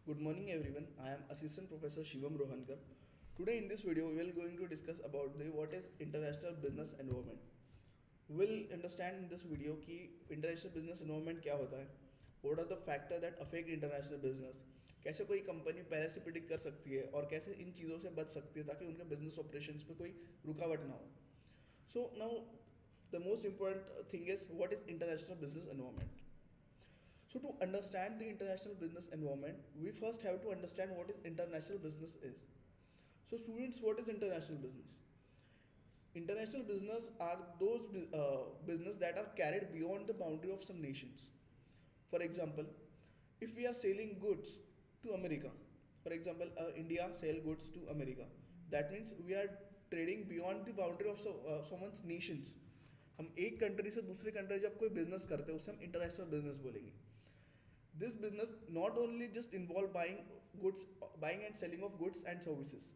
Good morning everyone. I am Assistant Professor Shivam Rohankar. Today in this video we will going to discuss about the what is international business environment. We'll understand in this video कि international business environment क्या होता है, what are the factors that affect international business, कैसे कोई company पहले से predict कर सकती है और कैसे इन चीज़ों से बच सकती है ताकि उनके बिजनेस ऑपरेशंस पे कोई रुकावट ना हो. So now the most important thing is what is international business environment. So to understand the international business environment, we first have to understand what is international business is. So students, what is international business? International business are those business that are carried beyond the boundary of some nations. For example, if we are selling goods to America, for example, India sell goods to America, that means we are trading beyond the boundary of someone's nations. हम एक country से दूसरे country जब कोई business करते हैं उसे हम इंटरनेशनल बिजनेस बोलेंगे. This business not only just involve buying and selling of goods and services,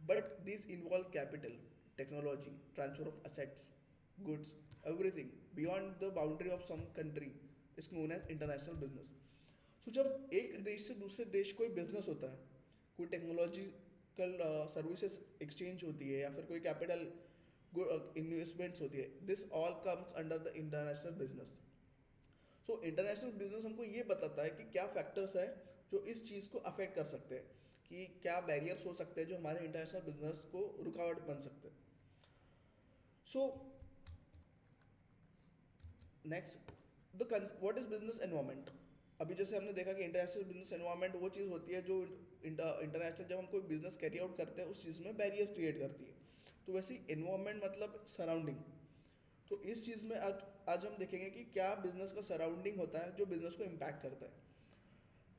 but these involve capital, technology, transfer of assets, goods, everything beyond the boundary of some country is known as international business. So जब एक देश से दूसरे देश कोई business होता है, कोई टेक्नोलॉजिकल सर्विसेज एक्सचेंज होती है या फिर कोई कैपिटल इन्वेस्टमेंट्स होती है, this all comes under the international business. So international business हमको ये बताता है कि क्या फैक्टर्स है जो इस चीज़ को अफेक्ट कर सकते हैं, कि क्या बैरियर्स हो सकते हैं जो हमारे इंटरनेशनल बिजनेस को रुकावट बन सकते हैं. So next the what is business environment. अभी जैसे हमने देखा कि इंटरनेशनल बिजनेस एनवायरमेंट वो चीज़ होती है जो इंटरनेशनल जब हम कोई बिजनेस कैरी आउट करते हैं उस चीज़ में बैरियर्स क्रिएट करती है. तो वैसे ही एनवायरमेंट मतलब सराउंडिंग. तो इस चीज़ में आज हम देखेंगे कि क्या बिजनेस का सराउंडिंग होता है जो बिजनेस को इम्पैक्ट करता है.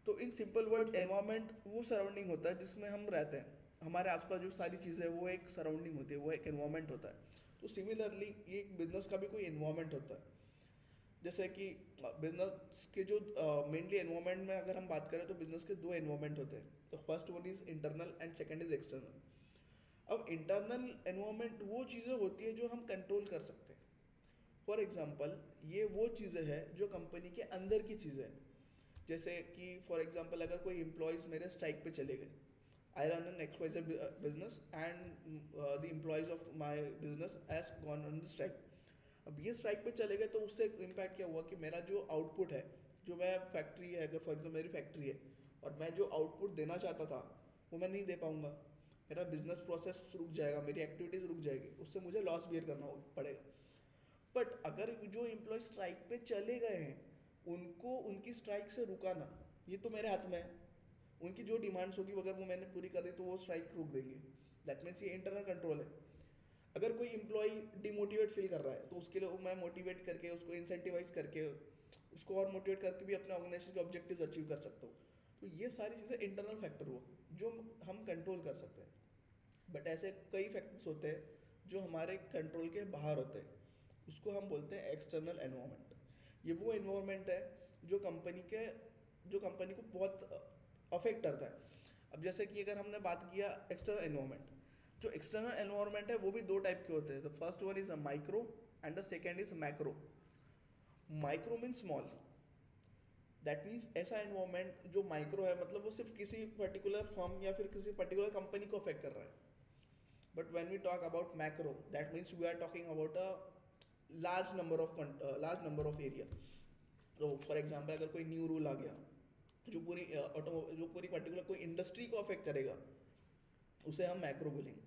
तो इन सिंपल वर्ड एनवायरमेंट वो सराउंडिंग होता है जिसमें हम रहते हैं, हमारे आसपास जो सारी चीज़ें हैं वो एक सराउंडिंग होती है, वो एक एनवायरमेंट होता है. तो सिमिलरली ये एक बिजनेस का भी कोई एनवायरमेंट होता है. जैसे कि बिजनेस के जो मेनली एनवायरमेंट में अगर हम बात करें तो बिजनेस के दो एनवायरमेंट होते हैं. तो first one is internal and second is external. अब इंटरनल एनवायरमेंट वो चीज़ें होती है जो हम कंट्रोल कर सकते हैं. फॉर एग्जाम्पल ये वो चीज़ें हैं जो कंपनी के अंदर की चीज़ें हैं. जैसे कि फॉर एग्जांपल अगर कोई एम्प्लॉयज़ मेरे स्ट्राइक पे चले गए, I run an XYZ business and the employees of my business as gone on the strike. अब ये स्ट्राइक पे चले गए तो उससे इम्पैक्ट क्या हुआ कि मेरा जो आउटपुट है, जो मैं फैक्ट्री है, अगर फॉर एग्जाम्पल मेरी फैक्ट्री है और मैं जो आउटपुट देना चाहता था वो मैं नहीं दे पाऊँगा. मेरा बिजनेस प्रोसेस रुक जाएगा, मेरी एक्टिविटीज़ रुक जाएगी, उससे मुझे लॉस बियर करना पड़ेगा. बट अगर जो एम्प्लॉय स्ट्राइक पे चले गए हैं उनको उनकी स्ट्राइक से रुकाना ये तो मेरे हाथ में है. उनकी जो डिमांड्स होगी अगर वो मैंने पूरी कर दी तो वो स्ट्राइक रुक देंगे. दैट मीन्स ये इंटरनल कंट्रोल है. अगर कोई एम्प्लॉय डिमोटिवेट फील कर रहा है तो उसके लिए मैं मोटिवेट करके उसको इंसेंटिवाइज करके उसको और मोटिवेट करके भी अपने ऑर्गेनाइजेशन के ऑब्जेक्टिव्स अचीव कर सकता हूँ. तो ये सारी चीज़ें इंटरनल फैक्टर हुआ जो हम कंट्रोल कर सकते हैं. बट ऐसे कई फैक्टर्स होते हैं जो हमारे कंट्रोल के बाहर होते हैं, उसको हम बोलते हैं एक्सटर्नल एनवायरनमेंट. ये वो एनवायरनमेंट है जो कंपनी को बहुत अफेक्ट करता है. अब जैसे कि अगर हमने बात किया एक्सटर्नल एनवायरनमेंट, जो एक्सटर्नल एनवायरनमेंट है वो भी दो टाइप के होते हैं. The first one is micro and the second is macro. Micro mean small. That means ऐसा एनवायरनमेंट जो माइक्रो है मतलब वो सिर्फ किसी पर्टिकुलर फर्म या फिर किसी पर्टिकुलर कंपनी को अफेक्ट कर रहा है. But when we talk about macro that means we are talking about a large number of area. तो फॉर एग्जांपल अगर कोई न्यू रूल आ गया जो पूरी पर्टिकुलर कोई इंडस्ट्री को अफेक्ट करेगा उसे हम मैक्रो बोलेंगे.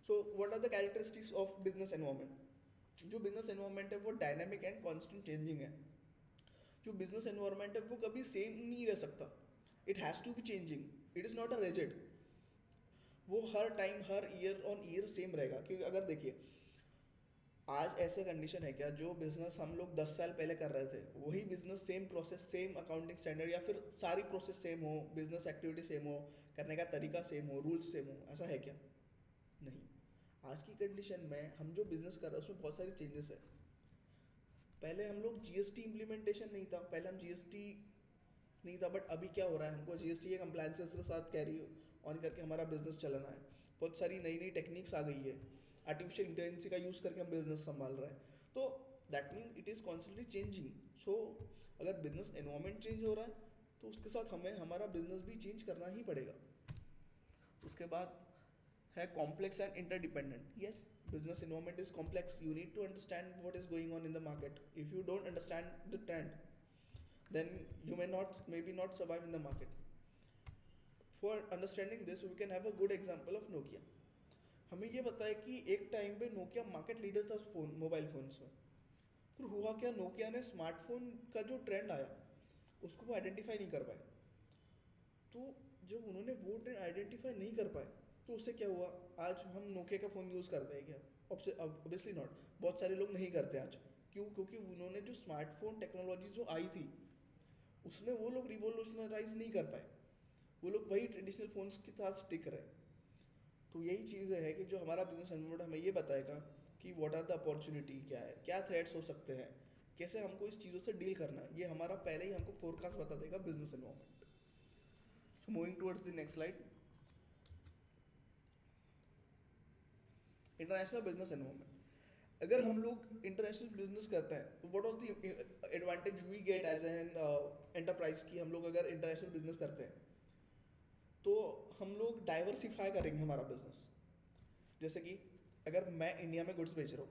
So what are the characteristics of business environment. जो बिजनेस एनवायरनमेंट है वो डायनामिक एंड कॉन्स्टेंट चेंजिंग है. जो बिजनेस एनवायरनमेंट है वो कभी सेम नहीं रह सकता. It has to be changing. It is not a rigid. वो हर टाइम हर ईयर ऑन ईयर सेम रहेगा. क्योंकि अगर देखिए आज ऐसे कंडीशन है क्या, जो बिजनेस हम लोग 10 साल पहले कर रहे थे वही business same process, same accounting standard या फिर सारी प्रोसेस सेम हो, बिजनेस एक्टिविटी सेम हो, करने का तरीका सेम हो, रूल्स सेम हो, ऐसा है क्या? नहीं. आज की कंडीशन में हम जो बिजनेस कर रहे हैं उसमें बहुत सारे चेंजेस है. पहले हम लोग जीएसटी इम्प्लीमेंटेशन नहीं था, पहले हम जीएसटी नहीं था. बट अभी क्या हो रहा है, हमको जीएसटी के कंप्लायंसेस के साथ कैरी ऑन करके हमारा बिजनेस चलाना है. बहुत सारी नई नई टेक्निक्स आ गई है, आर्टिफिशियल इंटेलिजेंस का यूज़ करके हम बिजनेस संभाल रहे हैं. तो that means it is constantly changing. So अगर बिजनेस एनवायरनमेंट चेंज हो रहा है तो उसके साथ हमें हमारा बिजनेस भी चेंज करना ही पड़ेगा। उसके बाद है complex and interdependent. Yes, business environment is complex. You need to understand what is going on in the market. If you don't understand the trend, then you may not maybe not survive in the market. For understanding this, we can have a good example of Nokia. हमें ये पता है कि एक time पे Nokia market leader था phone mobile phones में। तो हुआ क्या, नोकिया ने स्मार्टफोन का जो ट्रेंड आया उसको वो आइडेंटिफाई नहीं कर पाए। तो जब उन्होंने वो ट्रेंड आइडेंटिफाई नहीं कर पाए तो उससे क्या हुआ, आज हम नोकिया का फ़ोन यूज़ करते हैं क्या? ऑब्वियसली नॉट, बहुत सारे लोग नहीं करते आज। क्यों? क्योंकि उन्होंने जो स्मार्टफोन टेक्नोलॉजी जो आई थी उसमें वो लोग रिवोल्यूशनराइज नहीं कर पाए, वो लोग वही ट्रेडिशनल फ़ोन्स के साथ स्टिक रहे। तो यही चीज़ है कि जो हमारा बिजनेस एनवायरनमेंट हमें ये बताएगा कि व्हाट आर द अपॉर्चुनिटी, क्या है, क्या थ्रेट्स हो सकते हैं, कैसे हमको इस चीज़ों से डील करना है, ये हमारा पहले ही हमको फोरकास्ट बता देगा business environment. So moving towards the next slide, international business environment. अगर हम लोग इंटरनेशनल बिजनेस करते हैं तो what was the advantage we get as an enterprise की, हम लोग अगर इंटरनेशनल बिजनेस करते हैं तो हम लोग डाइवर्सिफाई करेंगे हमारा बिजनेस। जैसे कि अगर मैं इंडिया में गुड्स बेच रहा हूँ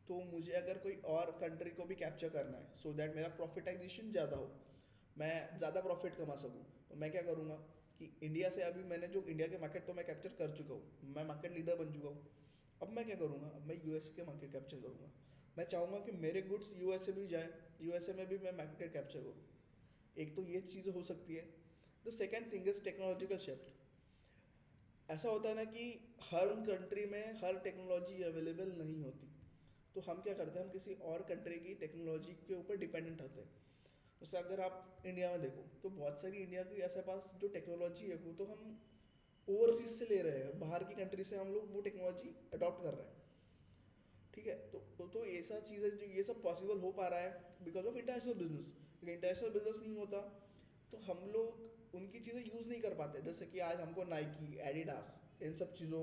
तो मुझे अगर कोई और कंट्री को भी कैप्चर करना है सो दैट मेरा प्रॉफिटाइजेशन ज़्यादा हो, मैं ज़्यादा प्रॉफिट कमा सकूँ, तो मैं क्या करूँगा कि इंडिया से अभी मैंने जो इंडिया के मार्केट तो मैं कैप्चर कर चुका हूँ, मैं मार्केट लीडर बन चुका हूँ। अब मैं क्या करूँगा, अब मैं यूएस के मार्केट कैप्चर करूँगा। मैं चाहूँगा कि मेरे गुड्स यूएसए भी जाए, यूएसए में भी मैं मार्केट कैप्चर करूँ। एक तो ये चीज़ हो सकती है। The second thing is technological shift. ऐसा होता है ना कि हर कंट्री में हर टेक्नोलॉजी अवेलेबल नहीं होती, तो हम क्या करते हैं, हम किसी और कंट्री की टेक्नोलॉजी के ऊपर डिपेंडेंट होते हैं। जैसे अगर आप इंडिया में देखो तो बहुत सारी इंडिया की ऐसे पास जो टेक्नोलॉजी है वो तो हम ओवरसीज से ले रहे हैं, बाहर की कंट्री से हम लोग वो टेक्नोलॉजी अडॉप्ट कर रहे हैं। ठीक है, तो ऐसा चीज़ है जो ये सब पॉसिबल हो पा रहा है बिकॉज ऑफ इंटरनेशनल बिजनेस। अगर इंटरनेशनल बिजनेस नहीं होता तो हम लोग उनकी चीज़ें यूज़ नहीं कर पाते। जैसे कि आज हमको नाइकी, एडिडास, इन सब चीज़ों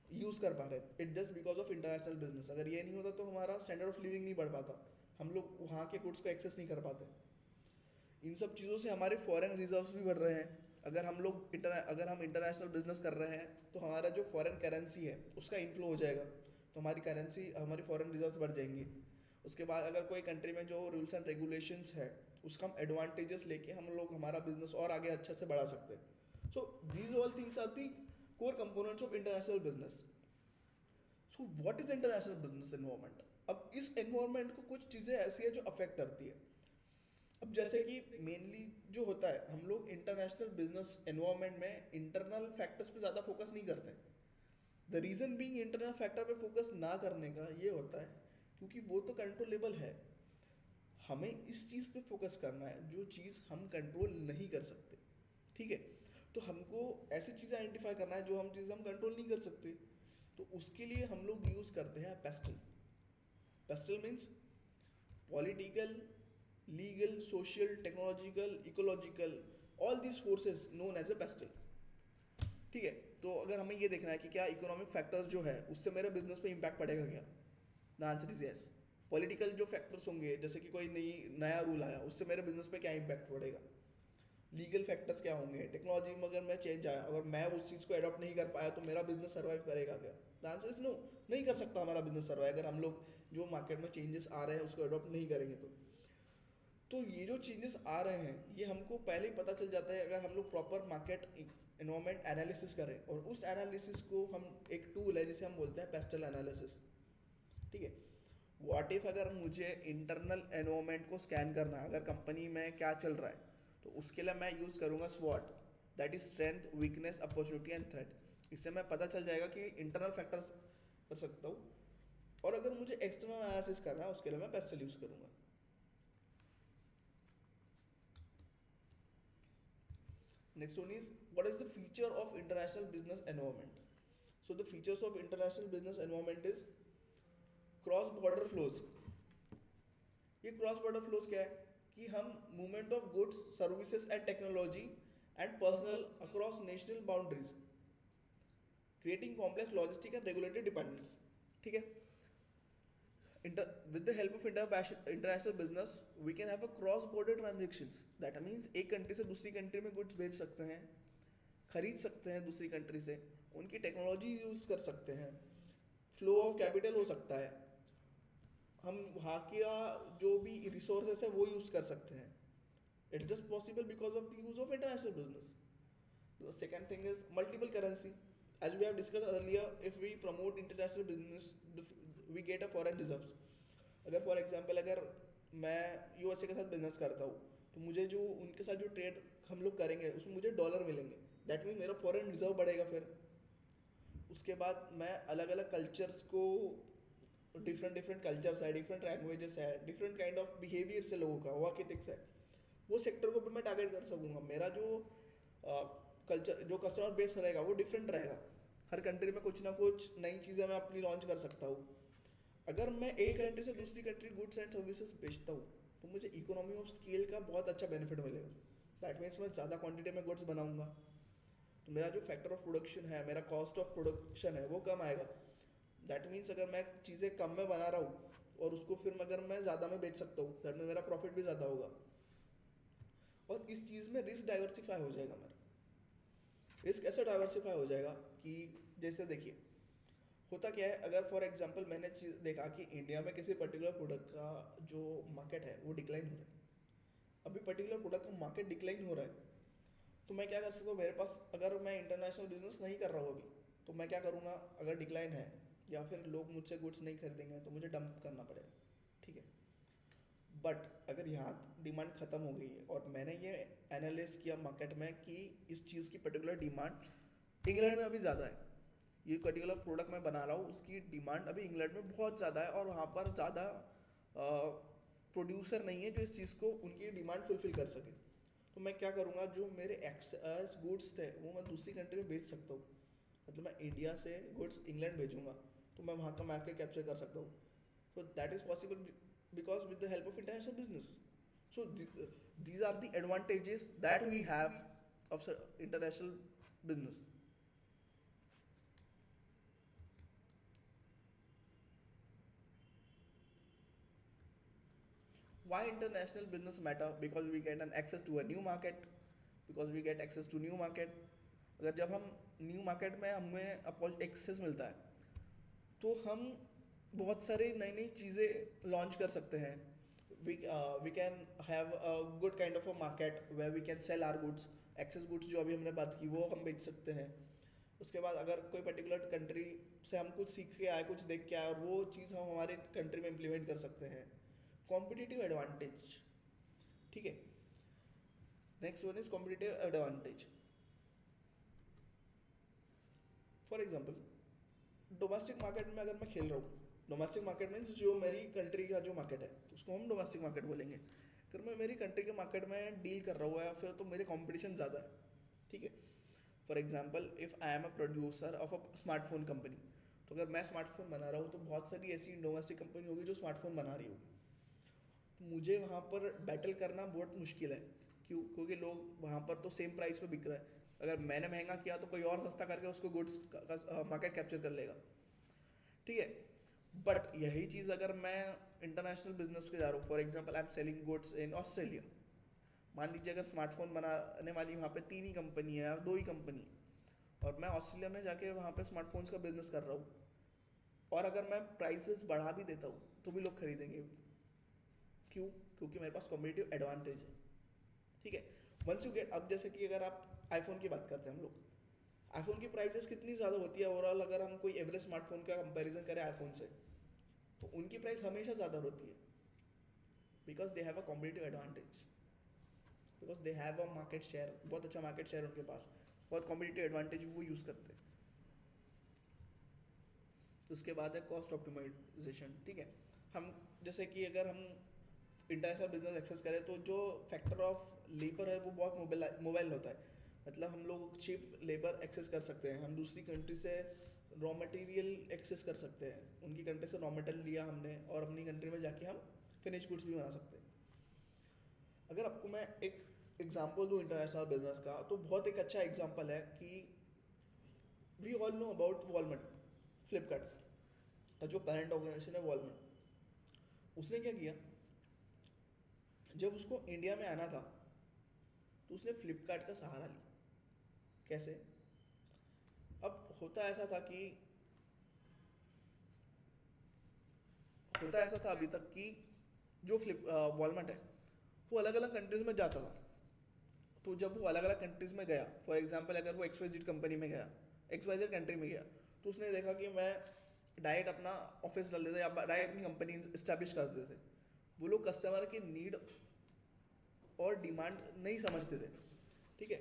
यूज़ कर पा रहे हैं, it just because of international business. अगर ये नहीं होता तो हमारा स्टैंडर्ड ऑफ लिविंग नहीं बढ़ पाता, हम लोग वहाँ के गुड्स को एक्सेस नहीं कर पाते। इन सब चीज़ों से हमारे फॉरेन रिजर्व्स भी बढ़ रहे हैं। अगर हम इंटरनेशनल बिजनेस कर रहे हैं तो हमारा जो फॉरेन करेंसी है उसका इनफ्लो हो जाएगा, तो हमारी फॉरेन रिजर्व्स बढ़ जाएंगी। उसके बाद अगर कोई कंट्री में जो रूल्स एंड रेगुलेशंस है उसका हम एडवांटेजेस लेके हम लोग हमारा बिजनेस और आगे अच्छे से बढ़ा सकते हैं। So these all things are the core components of international business. So what is international business environment? अब इस एनवायरनमेंट को कुछ चीज़ें ऐसी है जो अफेक्ट करती है। अब जैसे कि मेनली जो होता है, हम लोग इंटरनेशनल बिजनेस एनवायरनमेंट में इंटरनल फैक्टर्स पे ज़्यादा फोकस नहीं करते। The reason being internal factor पे फोकस ना करने का ये होता है क्योंकि वो तो कंट्रोलेबल है। हमें इस चीज़ पे फोकस करना है जो चीज़ हम कंट्रोल नहीं कर सकते। ठीक है, तो हमको ऐसी चीज़ें आइडेंटिफाई करना है जो हम चीज़ हम कंट्रोल नहीं कर सकते। तो उसके लिए हम लोग यूज़ करते हैं PESTEL. PESTEL means political, legal, social, technological, ecological, all these forces known as a PESTEL. ठीक है, तो अगर हमें ये देखना है कि क्या इकोनॉमिक फैक्टर्स जो है उससे मेरे बिजनेस पे इम्पैक्ट पड़ेगा क्या, the answer is yes. Political जो फैक्टर्स होंगे जैसे कि कोई नया रूल आया उससे मेरे बिजनेस पे क्या इम्पैक्ट पड़ेगा। लीगल फैक्टर्स क्या होंगे, टेक्नोलॉजी में अगर मैं चेंज आया, अगर मैं उस चीज़ को अडॉप्ट नहीं कर पाया तो मेरा बिजनेस सर्वाइव करेगा क्या, द आंसर इज नो, नहीं कर सकता हमारा बिजनेस सर्वाइव अगर हम लोग जो मार्केट में चेंजेस आ रहे हैं उसको अडॉप्ट नहीं करेंगे तो ये जो चेंजेस आ रहे हैं ये हमको पहले ही पता चल जाता है अगर हम लोग प्रॉपर मार्केट एनवायरनमेंट एनालिसिस करें। और उस एनालिसिस को हम एक टूल है जिसे हम बोलते हैं पेस्टल एनालिसिस। ठीक है, व्हाट इफ अगर मुझे इंटरनल एनवायरनमेंट को स्कैन करना है, अगर कंपनी में क्या चल रहा है तो उसके लिए मैं यूज़ करूँगा स्वॉट, that is strength, weakness, opportunity and threat. इससे मैं पता चल जाएगा कि इंटरनल फैक्टर्स कर सकता हूँ, और अगर मुझे एक्सटर्नल एनालिसिस करना है उसके लिए मैं पेस्टल यूज़ करूँगा। Next one is what is the feature of international business environment? So the features of international business environment is cross border flows. ये क्रॉस बॉर्डर फ्लोज क्या है कि हम movement of goods, services and technology and personal across national boundaries creating complex logistic and regulatory dependence. ठीक है, with the help of international business we can have a cross border transactions. that means एक country से दूसरी country में goods भेज सकते हैं, खरीद सकते हैं दूसरी कंट्री से, उनकी टेक्नोलॉजी यूज़ कर सकते हैं, फ्लो ऑफ कैपिटल हो सकता है, हम वहाँ का जो भी रिसोर्सेस है वो यूज़ कर सकते हैं. It's just possible because of the use of international business. The second thing is multiple currency. As we have discussed earlier, if we promote international business, we get a foreign reserves. अगर for example अगर मैं USA के साथ business करता हूँ तो मुझे जो उनके साथ जो ट्रेड हम लोग करेंगे उसमें मुझे डॉलर मिलेंगे. दैट मीन मेरा फॉरेन रिजर्व बढ़ेगा. फिर उसके बाद मैं अलग अलग कल्चर्स को, डिफरेंट डिफरेंट कल्चर्स है, डिफरेंट लैंग्वेजेस है, डिफरेंट काइंड ऑफ बिहेवियर से लोगों का वर्क एथिक्स है, वो सेक्टर को भी मैं टारगेट कर सकूँगा. मेरा जो कल्चर, जो कस्टमर बेस रहेगा वो डिफरेंट रहेगा. हर कंट्री में कुछ ना कुछ नई चीज़ें मैं अपनी लॉन्च कर सकता हूँ. अगर मैं एक कंट्री से दूसरी कंट्री गुड्स एंड सर्विसेज बेचता हूँ तो मुझे इकोनॉमी ऑफ स्केल का बहुत अच्छा बेनिफिट मिलेगा. दैट मीन्स मैं ज़्यादा क्वांटिटी में गुड्स बनाऊंगा तो मेरा जो फैक्टर ऑफ प्रोडक्शन है, मेरा कॉस्ट ऑफ प्रोडक्शन है वो कम आएगा. दैट मीन्स अगर मैं चीज़ें कम में बना रहा हूँ और उसको फिर अगर मैं ज़्यादा में बेच सकता हूँ, दैट मीन मेरा प्रॉफिट भी ज़्यादा होगा. और इस चीज़ में रिस्क डाइवर्सिफाई हो जाएगा. मेरा रिस्क ऐसा डाइवर्सिफाई हो जाएगा कि जैसे देखिए होता क्या है, अगर फॉर एग्जांपल मैंने चीज़ देखा कि इंडिया में किसी पर्टिकुलर प्रोडक्ट का जो मार्केट है वो डिक्लाइन हो रहा है, अभी पर्टिकुलर प्रोडक्ट का मार्केट डिक्लाइन हो रहा है, तो मैं क्या कर सकता हूँ, मेरे पास अगर मैं इंटरनेशनल बिजनेस नहीं कर रहा हूँ अभी, तो मैं क्या करूँगा, अगर डिक्लाइन है या फिर लोग मुझसे गुड्स नहीं खरीदेंगे तो मुझे डंप करना पड़ेगा. ठीक है. बट अगर यहाँ डिमांड ख़त्म हो गई है और मैंने ये एनालिस किया मार्केट में कि इस चीज़ की पर्टिकुलर डिमांड इंग्लैंड में अभी ज़्यादा है, ये पर्टिकुलर प्रोडक्ट मैं बना रहा हूँ उसकी डिमांड अभी इंग्लैंड में बहुत ज़्यादा है और वहाँ पर ज़्यादा प्रोड्यूसर नहीं है जो इस चीज़ को उनकी डिमांड फुलफिल कर सके. तो मैं क्या करूँगा, जो मेरे एक्सेस गुड्स थे वो मैं दूसरी कंट्री में बेच सकता हूँ. मतलब मैं इंडिया से गुड्स इंग्लैंड भेजूँगा तो मैं वहाँ का मार्केट कैप्चर कर सकता हूँ. So that is possible because with the help of international business. So these are the advantages that we have of international business. Why international business matter? Because we get an access to a new market. Because we get access to new market. अगर जब हम new market में हमें access मिलता है तो हम बहुत सारे नई नई चीज़ें लॉन्च कर सकते हैं. We can have a good kind of a market where we can sell our goods. Excess goods जो अभी हमने बात की वो हम बेच सकते हैं. उसके बाद अगर कोई पर्टिकुलर कंट्री से हम कुछ सीख के आए, कुछ देख के आए और वो चीज़ हम हमारे कंट्री में इम्प्लीमेंट कर सकते हैं. Competitive advantage. ठीक है. Next one is competitive advantage. For example domestic market में अगर मैं खेल रहा हूँ, डोमेस्टिक मार्केट मीन्स जो मेरी कंट्री का जो मार्केट है उसको हम डोमेस्टिक मार्केट बोलेंगे. अगर मैं मेरी कंट्री के मार्केट में डील कर रहा हूँ या फिर तो मेरे कंपटीशन ज़्यादा है. ठीक है. For example if I am a producer of a smartphone company, तो अगर मैं स्मार्टफोन बना रहा हूँ तो बहुत सारी ऐसी डोमेस्टिक कंपनी होगी जो स्मार्टफोन बना रही होगी. तो मुझे वहाँ पर बैटल करना बहुत मुश्किल है. क्यों? क्योंकि लोग वहाँ पर तो सेम प्राइस पे बिक रहा है. अगर मैंने महंगा किया तो कोई और सस्ता करके उसको गुड्स का मार्केट कैप्चर कर लेगा. ठीक है. बट यही चीज़ अगर मैं इंटरनेशनल बिजनेस पे जा रहा हूँ, for example I am selling goods in Australia. मान लीजिए अगर स्मार्टफोन बनाने वाली वहाँ पे 3 ही कंपनी है या 2 ही कंपनी है और मैं ऑस्ट्रेलिया में जाके वहाँ पे स्मार्टफोन्स का बिजनेस कर रहा हूँ और अगर मैं प्राइसेस बढ़ा भी देता हूँ तो भी लोग खरीदेंगे. क्यों? क्योंकि मेरे पास कॉम्पिटिटिव एडवांटेज है. ठीक है. वंस यू गेट, अब जैसे कि अगर आप आईफोन की बात करते हैं हम लोग, आईफोन की प्राइसेस कितनी ज़्यादा होती है ओवरऑल, अगर हम कोई एवरेज स्मार्टफोन का कंपैरिजन करें आईफोन से तो उनकी प्राइस हमेशा ज़्यादा होती है. Because they have a competitive advantage, because they have a market share, बहुत अच्छा मार्केट शेयर उनके पास, बहुत कॉम्पिटिटिव एडवांटेज वो यूज़ करते हैं. उसके बाद है कॉस्ट ऑप्टिमाइजेशन. ठीक है. हम जैसे कि अगर हम इंटरनेशनल बिजनेस एक्सेस करें तो जो फैक्टर ऑफ लेबर है वो बहुत मोबाइल होता है. मतलब हम लोग चीप लेबर एक्सेस कर सकते हैं, हम दूसरी कंट्री से रॉ मटेरियल एक्सेस कर सकते हैं. उनकी कंट्री से रॉ मटेरियल लिया हमने और अपनी कंट्री में जाके हम फिनिश गुड्स भी बना सकते हैं. अगर आपको मैं एक एग्जांपल दूँ इंटरनेशनल बिजनेस का तो बहुत एक अच्छा एग्जांपल है कि we all know about Walmart, Flipkart का जो पेरेंट ऑर्गेनाइजेशन है वॉलमार्ट. उसने क्या किया, जब उसको इंडिया में आना था तो उसने फ्लिपकार्ट का सहारा लिया। कैसे? अब होता ऐसा था अभी तक कि जो वॉलमार्ट है वो अलग अलग कंट्रीज में जाता था। तो जब वो अलग अलग कंट्रीज में गया, फॉर एग्जांपल अगर वो XYZ कंपनी में गया, XYZ कंट्री में गया, तो उसने देखा कि मैं डायरेक्ट अपना ऑफिस डाल देता या डायरेक्ट अपनी कंपनी इस्टेब्लिश कर देते थे। वो लोग कस्टमर की नीड और डिमांड नहीं समझते थे। ठीक है,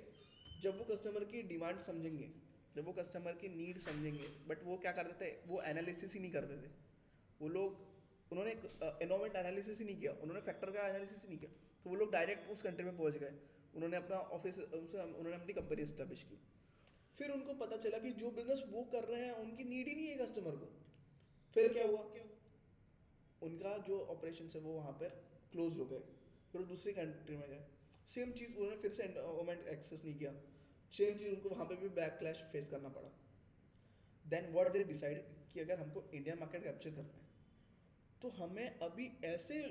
जब वो कस्टमर की डिमांड समझेंगे, जब वो कस्टमर की नीड समझेंगे, बट वो क्या करते थे, वो एनालिसिस ही नहीं करते थे। वो लोग, उन्होंने एनवायरमेंट एनालिसिस ही नहीं किया, उन्होंने फैक्टर का एनालिसिस ही नहीं किया, तो वो लोग डायरेक्ट उस कंट्री में पहुंच गए। उन्होंने अपना ऑफिस, उन्होंने अपनी कंपनी इस्टेब्लिश की। फिर उनको पता चला कि जो बिजनेस वो कर रहे हैं उनकी नीड ही नहीं है कस्टमर को। फिर क्या हुआ, उनका जो ऑपरेशन है वो वहाँ पर क्लोज हो गए। फिर वो दूसरी कंट्री में गए, सेम चीज़ उन्होंने फिर से एनवायरमेंट एक्सेस नहीं किया, सेम चीज़ उनको वहाँ पे भी बैक क्लैश फेस करना पड़ा। देन व्हाट दे डिसाइड कि अगर हमको इंडियन मार्केट कैप्चर करना है तो हमें अभी ऐसे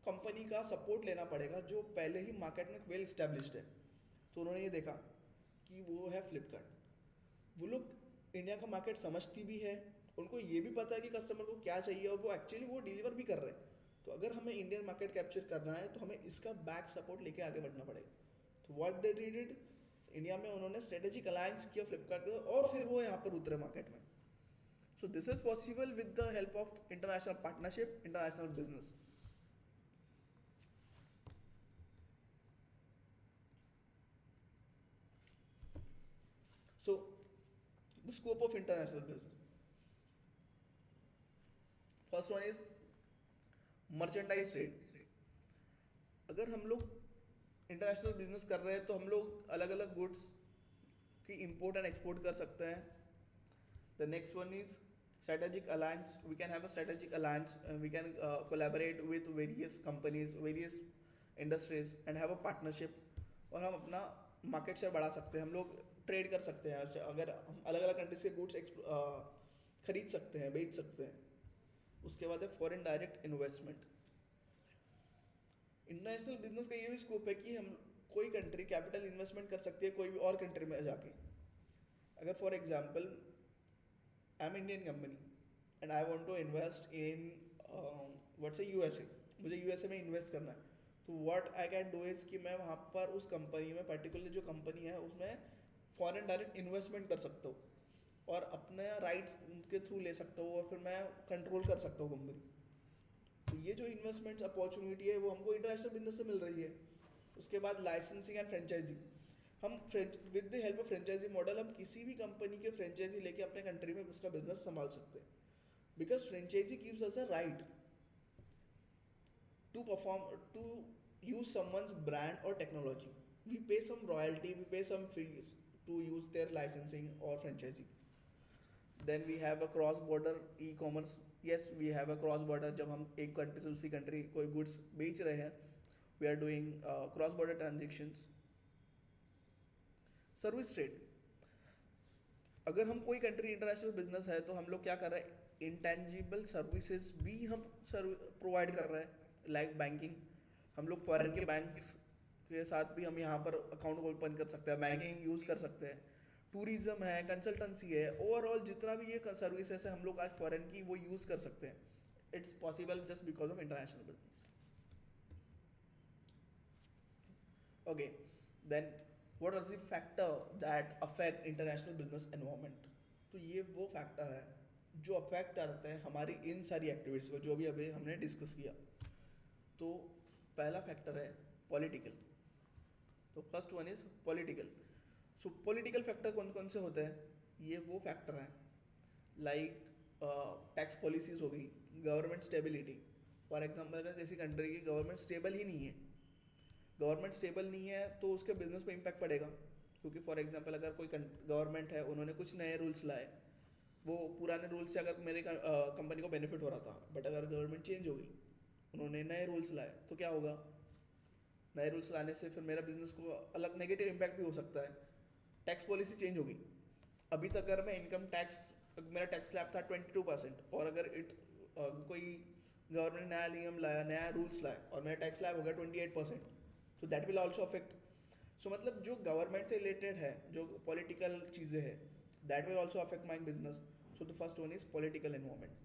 कंपनी का सपोर्ट लेना पड़ेगा जो पहले ही मार्केट में वेल स्टैब्लिश्ड है। तो उन्होंने ये देखा कि वो है फ्लिपकार्ट। वो लोग इंडिया का मार्केट समझती भी है, उनको ये भी पता है कि कस्टमर को क्या चाहिए और वो एक्चुअली वो डिलीवर भी कर रहे हैं। तो अगर हमें इंडियन मार्केट कैप्चर करना है तो हमें इसका बैक सपोर्ट लेके आगे बढ़ना पड़ेगा। तो व्हाट दे डिड, इंडिया में उन्होंने स्ट्रेटेजिक अलायंस किया फ्लिपकार्ट को और फिर वो यहाँ पर उतरे मार्केट में। So this is possible with the help of international partnership, international business. So, the scope of international business. First one is merchandise trade. अगर हम लोग इंटरनेशनल बिजनेस कर रहे हैं तो हम लोग अलग अलग गुड्स की इंपोर्ट एंड एक्सपोर्ट कर सकते हैं। The next one is strategic alliance. We can have a strategic alliance. We can collaborate with various companies, various industries and have a partnership. और हम अपना मार्केट शेयर बढ़ा सकते हैं। हम लोग ट्रेड कर सकते हैं, अगर हम अलग अलग कंट्रीज के गुड्स खरीद सकते हैं, बेच सकते हैं। उसके बाद है foreign direct investment. International business का ये भी स्कोप है कि हम कोई कंट्री कैपिटल इन्वेस्टमेंट कर सकती है कोई भी और कंट्री में जाके। अगर for example I am Indian company and I want to invest in what's a USA, मुझे यूएसए में इन्वेस्ट करना है, तो what I can do is कि मैं वहाँ पर उस कंपनी में, पर्टिकुलर जो कंपनी है उसमें फॉरेन डायरेक्ट इन्वेस्टमेंट कर सकता हूँ और अपने राइट्स उनके थ्रू ले सकता हूँ और फिर मैं कंट्रोल कर सकता हूँ कंपनी। तो ये जो इन्वेस्टमेंट्स अपॉर्चुनिटी है वो हमको इंटरनेशनल बिजनेस से मिल रही है। उसके बाद लाइसेंसिंग एंड फ्रेंचाइजिंग। हम with the help of franchisee model हम किसी भी कंपनी के फ्रेंचाइजी लेके अपने कंट्री में उसका बिजनेस संभाल सकते हैं, because franchisee gives us a right to perform, to use someone's brand or technology. We pay some royalty, we pay some fees to use their licensing or franchising. Then we have a cross border e-commerce. Yes, we have a cross border, जब हम एक country से दूसरी country कोई goods बेच रहे हैं, we are doing cross border transactions. Service trade. अगर हम कोई कंट्री इंटरनेशनल बिजनेस है तो हम लोग क्या कर रहे हैं, इंटेंजिबल सर्विसेज भी हम प्रोवाइड कर रहे हैं, लाइक बैंकिंग। हम लोग फॉरेन के बैंक के साथ भी हम यहाँ पर अकाउंट ओपन कर सकते हैं, बैंकिंग यूज़ कर सकते हैं। टूरिज्म है, कंसल्टेंसी है, ओवरऑल जितना भी ये सर्विसेज है हम लोग आज फॉरेन की वो यूज़ कर सकते हैं। It's possible just because of international business. Okay, then what are the factor that affect international business environment. तो ये वो फैक्टर है जो अफेक्ट करते हैं हमारी इन सारी एक्टिविटीज़ को जो अभी हमने डिस्कस किया। तो पहला फैक्टर है पॉलिटिकल। तो first one is political. So political factor कौन कौन से होते हैं, ये वो फैक्टर हैं लाइक टैक्स पॉलिसीज हो गई, गवर्नमेंट स्टेबिलिटी। फॉर एग्जांपल अगर किसी कंट्री की गवर्नमेंट स्टेबल ही नहीं है, गवर्नमेंट स्टेबल नहीं है तो उसके बिजनेस पे इम्पैक्ट पड़ेगा। क्योंकि फॉर एग्जांपल अगर कोई गवर्नमेंट है, उन्होंने कुछ नए रूल्स लाए, वो पुराने रूल्स से अगर मेरे कंपनी को बेनिफिट हो रहा था, बट अगर गवर्नमेंट चेंज हो गई, उन्होंने नए रूल्स लाए, तो क्या होगा, नए रूल्स लाने से फिर मेरा बिजनेस को अलग नेगेटिव इम्पैक्ट भी हो सकता है। टैक्स पॉलिसी चेंज होगी। अभी तक अगर मैं इनकम टैक्स, मेरा टैक्स स्लैब था 22% और अगर कोई गवर्नमेंट नया नियम लाया, नया रूल्स लाया और मेरा टैक्स स्लैब हो गया 28%, so that will also affect. So मतलब जो गवर्नमेंट से रिलेटेड है, जो पॉलिटिकल चीज़ें हैं, that will also affect my business. So the first one is political environment.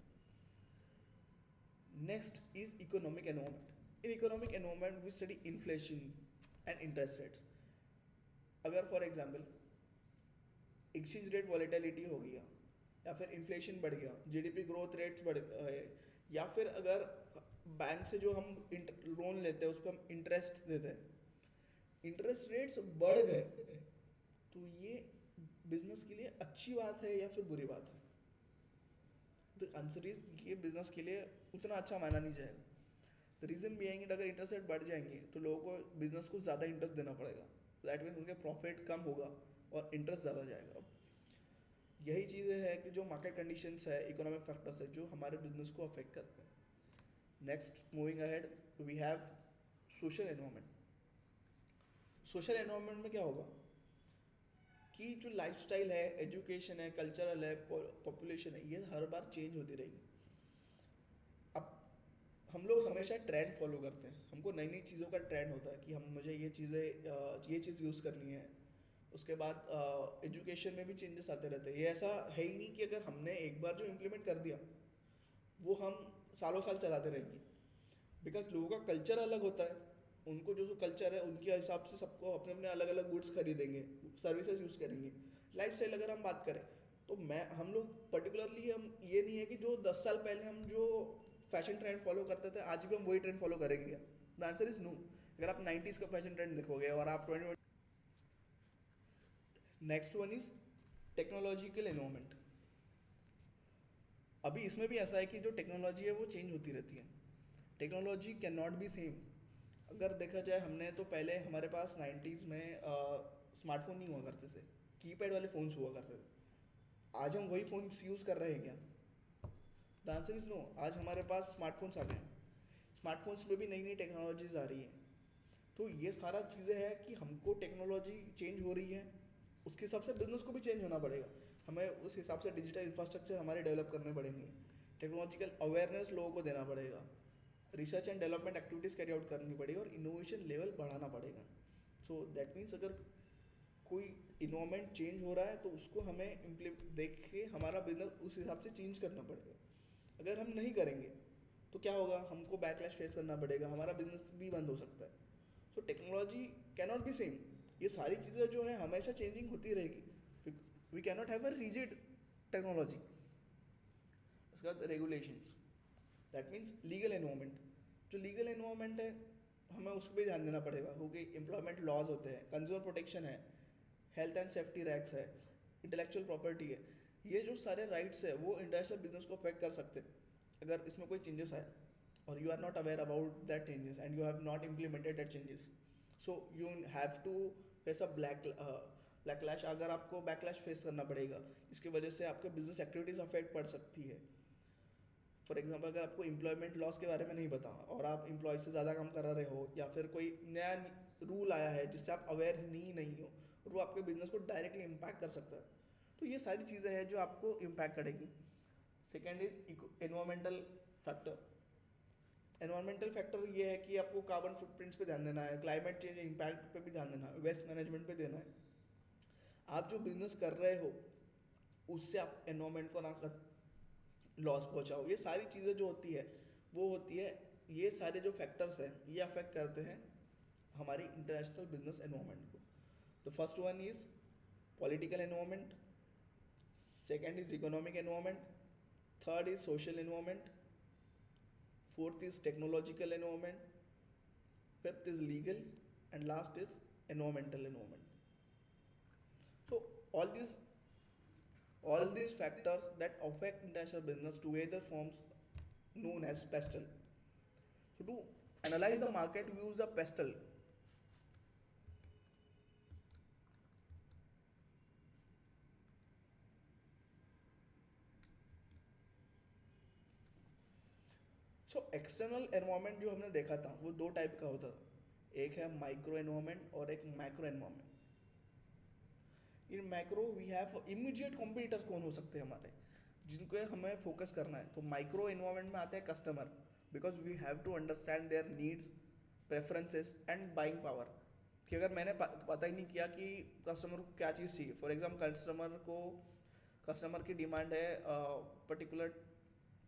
Next is economic environment. In economic environment we study inflation and interest rates. अगर for example exchange rate volatility हो गया, या फिर inflation बढ़ गया, GDP growth rates बढ़ गए, या फिर अगर बैंक से जो हम लोन लेते हैं उस पर हम इंटरेस्ट देते हैं, इंटरेस्ट रेट्स बढ़ गए, तो ये बिजनेस के लिए अच्छी बात है या फिर बुरी बात है? द आंसर इज ये बिजनेस के लिए उतना अच्छा माना नहीं जाएगा। द रीज़न भी आएंगे, अगर इंटरेस्ट रेट बढ़ जाएंगे तो लोगों को बिजनेस को ज़्यादा इंटरेस्ट देना पड़ेगा, दैट मीन्स उनके प्रॉफिट कम होगा और इंटरेस्ट ज़्यादा जाएगा। यही चीज़ें हैं कि जो मार्केट कंडीशंस है, इकोनॉमिक फैक्टर्स है, जो हमारे बिजनेस को अफेक्ट करते हैं। Next moving ahead we have social environment. Social environment में क्या होगा कि जो लाइफस्टाइल है, एजुकेशन है, कल्चरल है, पॉपुलेशन है, ये हर बार चेंज होती रहेगी। अब हम लोग हमेशा ट्रेंड फॉलो करते हैं, हमको नई नई चीज़ों का ट्रेंड होता है कि हम मुझे ये चीज़ यूज़ करनी है। उसके बाद एजुकेशन में भी चेंजेस आते रहते हैं। ये ऐसा है ही नहीं कि अगर हमने एक बार जो इम्प्लीमेंट कर दिया वो हम सालों साल चलाते रहेंगे, बिकॉज लोगों का कल्चर अलग होता है। उनको जो कल्चर है उनके हिसाब से सबको अपने अपने अलग अलग गुड्स खरीदेंगे, सर्विसेज यूज़ करेंगे। लाइफ स्टाइल अगर हम बात करें तो हम लोग पर्टिकुलरली, हम ये नहीं है कि जो 10 साल पहले हम जो फैशन ट्रेंड फॉलो करते थे आज भी हम वही ट्रेंड फॉलो करेंगे क्या? The answer is no. अगर आप 90s का फैशन ट्रेंड देखोगे और आप 20। Next one is technological environment. अभी इसमें भी ऐसा है कि जो टेक्नोलॉजी है वो चेंज होती रहती है। Technology can not be same. अगर देखा जाए, हमने तो पहले हमारे पास 90s में स्मार्टफोन नहीं हुआ करते थे, कीपैड वाले फ़ोन्स हुआ करते थे। आज हम वही फ़ोन्स यूज़ कर रहे हैं क्या? The answer is no. आज हमारे पास स्मार्टफोन्स आ गए हैं, स्मार्टफोन्स में भी नई नई टेक्नोलॉजीज आ रही हैं। तो ये सारा चीज़ें हैं कि हमको टेक्नोलॉजी चेंज हो रही है, उसके हिसाब से बिजनेस को भी चेंज होना पड़ेगा। हमें उस हिसाब से डिजिटल इंफ्रास्ट्रक्चर हमारे डेवलप करने पड़ेंगे, टेक्नोलॉजिकल अवेयरनेस लोगों को देना पड़ेगा, research and development activities carry out करनी पड़ेगी और इनोवेशन लेवल बढ़ाना पड़ेगा। सो दैट मीन्स अगर कोई इन्वायरमेंट चेंज हो रहा है तो उसको हमें देख के हमारा बिजनेस उस हिसाब से चेंज करना पड़ेगा। अगर हम नहीं करेंगे तो क्या होगा, हमको बैकलैश फेस करना पड़ेगा, हमारा बिजनेस भी बंद हो सकता है। So technology cannot be same. ये सारी चीज़ें जो है हमेशा चेंजिंग होती रहेगी। We cannot have a rigid technology. उसके बाद regulations, that means legal environment. जो लीगल एनवायरमेंट है हमें उस पर भी ध्यान देना पड़ेगा, क्योंकि एम्प्लॉयमेंट लॉज होते हैं, कंज्यूमर प्रोटेक्शन है, हेल्थ एंड सेफ्टी रैक्स है, इंटेलेक्चुअल प्रॉपर्टी है। ये जो सारे राइट्स है वो इंटरनेशनल बिजनेस को अफेक्ट कर सकते हैं अगर इसमें कोई चेंजेस आए और you are not aware about that changes and you have not implemented that changes. So you have to face a backlash. अगर आपको बैकलैश फेस करना पड़ेगा, इसकी वजह से आपके बिजनेस एक्टिविटीज़ अफेक्ट पड़ सकती है। फॉर एग्जाम्पल, अगर आपको एम्प्लॉयमेंट लॉस के बारे में नहीं पता और आप एम्प्लॉय से ज़्यादा काम करा रहे हो, या फिर कोई नया रूल आया है जिससे आप अवेयर नहीं हो और वो आपके बिजनेस को डायरेक्टली इम्पैक्ट कर सकता है, तो ये सारी चीज़ें हैं जो आपको इम्पैक्ट करेगी। Second is environmental factor. Environmental factor ये है कि आपको कार्बन फुटप्रिंट्स पे ध्यान देना है, क्लाइमेट चेंज इम्पैक्ट पे भी ध्यान देना है, वेस्ट मैनेजमेंट पे देना है। आप जो बिजनेस कर रहे हो उससे आप एनवायरमेंट को ना लॉस पहुंचाओ। ये सारी चीज़ें जो होती है वो होती है, ये सारे जो फैक्टर्स हैं ये अफेक्ट करते हैं हमारी इंटरनेशनल बिजनेस एनवायरमेंट को। The first one is political environment, second is economic environment, third is social environment, fourth is technological environment, fifth is legal, and last is environmental environment. So all these factors that affect international business together forms known as pestle. So to analyze the market we use a pestle. So external environment जो हमने देखा था वो दो type का होता था, एक है माइक्रो एनवायरनमेंट और एक macro environment. In macro we have immediate competitors कौन हो सकते हैं हमारे, जिनको हमें फोकस करना है। तो माइक्रो एनवायरनमेंट में आते हैं customer, because we have to understand their needs, preferences and buying power. कि अगर मैंने पता ही नहीं किया कि कस्टमर को क्या चीज़ चाहिए, फॉर एग्जाम्पल कस्टमर की डिमांड है पर्टिकुलर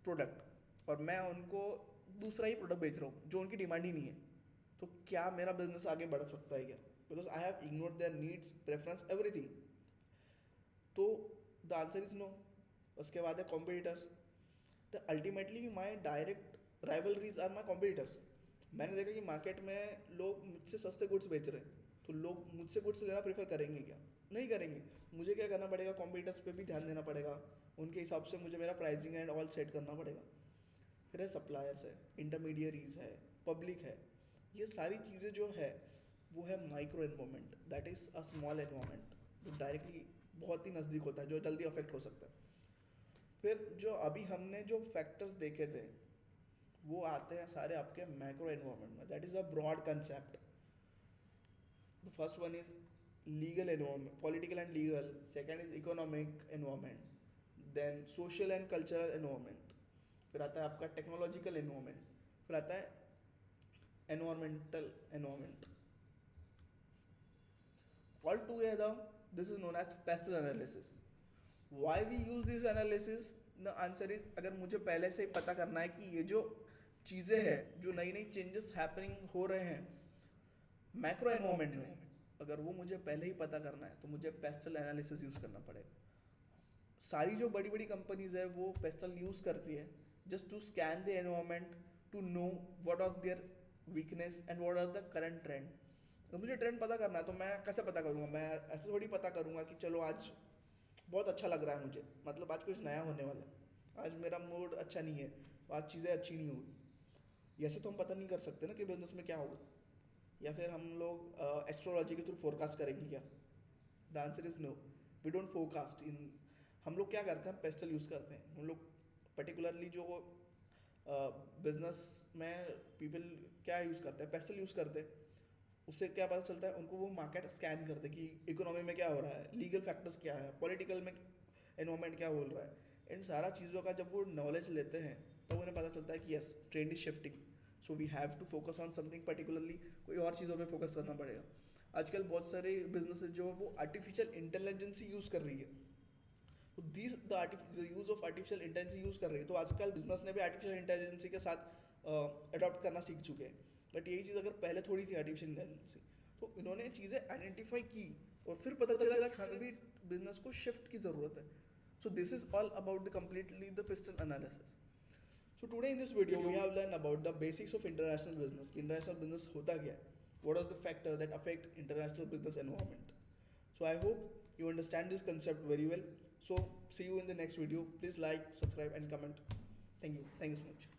प्रोडक्ट और मैं उनको दूसरा ही प्रोडक्ट बेच रहा हूँ जो उनकी डिमांड ही नहीं है, तो क्या मेरा बिजनेस आगे बढ़ सकता है क्या? Because I have ignored their needs, preference, everything. तो द आंसर इज नो। उसके बाद है competitors. The ultimately my direct rivalries are my competitors. मैंने देखा कि मार्केट में लोग मुझसे सस्ते गुड्स बेच रहे हैं, तो लोग मुझसे गुड्स लेना प्रेफर करेंगे क्या? नहीं करेंगे। मुझे क्या करना पड़ेगा, कॉम्पिटिटर्स पे भी ध्यान देना पड़ेगा, उनके हिसाब से मुझे मेरा प्राइसिंग एंड ऑल सेट करना पड़ेगा। फिर है सप्लायर्स है, इंटरमीडियरीज है, पब्लिक है। ये सारी चीज़ें जो है वो है micro environment, that is a small environment जो डायरेक्टली बहुत ही नज़दीक होता है, जो जल्दी अफेक्ट हो सकता है। फिर जो अभी हमने जो फैक्टर्स देखे थे वो आते हैं सारे आपके मैक्रो एनवायरमेंट में, that is a broad concept. The first one is legal environment, political and legal. Second is economic environment, then social and cultural environment. फिर आता है आपका टेक्नोलॉजिकल एनवायरमेंट, फिर आता है environmental environment. All together this is known as PEST analysis. Why we use this analysis? The answer is, अगर मुझे पहले से ही पता करना है कि ये जो चीज़ें हैं, जो नई नई चेंजेस हैपनिंग हो रहे हैं मैक्रो एनवायरमेंट में, अगर वो मुझे पहले ही पता करना है तो मुझे पेस्टल एनालिसिस यूज़ करना पड़ेगा। सारी जो बड़ी बड़ी कंपनीज है वो पेस्टल यूज़ करती है just to scan the environment to know what are their weakness and what are the current trend. तो मुझे ट्रेंड पता करना है तो मैं कैसे पता करूँगा? मैं ऐसे थोड़ी पता करूँगा कि चलो आज बहुत अच्छा लग रहा है मुझे, मतलब आज कुछ नया होने वाला है, आज मेरा मूड अच्छा नहीं है, आज चीज़ें अच्छी नहीं होगी। ऐसे तो हम पता नहीं कर सकते ना कि बिजनेस में क्या होगा। या फिर हम लोग एस्ट्रोलॉजी के थ्रू फोरकास्ट करेंगे क्या? The answer is no, we don't forecast in. हम लोग क्या करते हैं, हम पेस्टल यूज़ करते हैं। हम लोग पर्टिकुलरली जो बिजनेस में पीपल क्या यूज़ करते हैं, पेस्टल यूज़ करते हैं। उससे क्या पता चलता है उनको, वो मार्केट स्कैन करते कि इकोनॉमी में क्या हो रहा है, लीगल फैक्टर्स क्या है, पॉलिटिकल में एनवायरमेंट क्या बोल रहा है। इन सारा चीज़ों का जब वो नॉलेज लेते हैं तो उन्हें पता चलता है कि yes, trend is shifting, so we have to focus on something particularly, कोई और चीज़ों पे फोकस करना पड़ेगा। आजकल बहुत सारे बिजनेसेस जो है वो आर्टिफिशियल इंटेलिजेंस यूज़ कर रही है, तो this the use of artificial intelligence use कर रही है। तो आजकल बिजनेस ने भी आर्टिफिशियल इंटेलिजेंस के साथ अडॉप्ट करना सीख चुके हैं। बट यही चीज़ अगर पहले थोड़ी थी आर्टिफिशियल इंटेलिजेंस, तो इन्होंने चीज़ें आइडेंटिफाई की और फिर पता चला कि हमें भी बिजनेस को शिफ्ट की ज़रूरत है। So this is all about the completely the pistol analysis. So today in this video we have learned about the basics of international business. International business होता क्या है? What are the factors that affect international business environment? So I hope you understand this concept very well. So see you in the next video. Please like, subscribe and comment. Thank you. Thank you so much.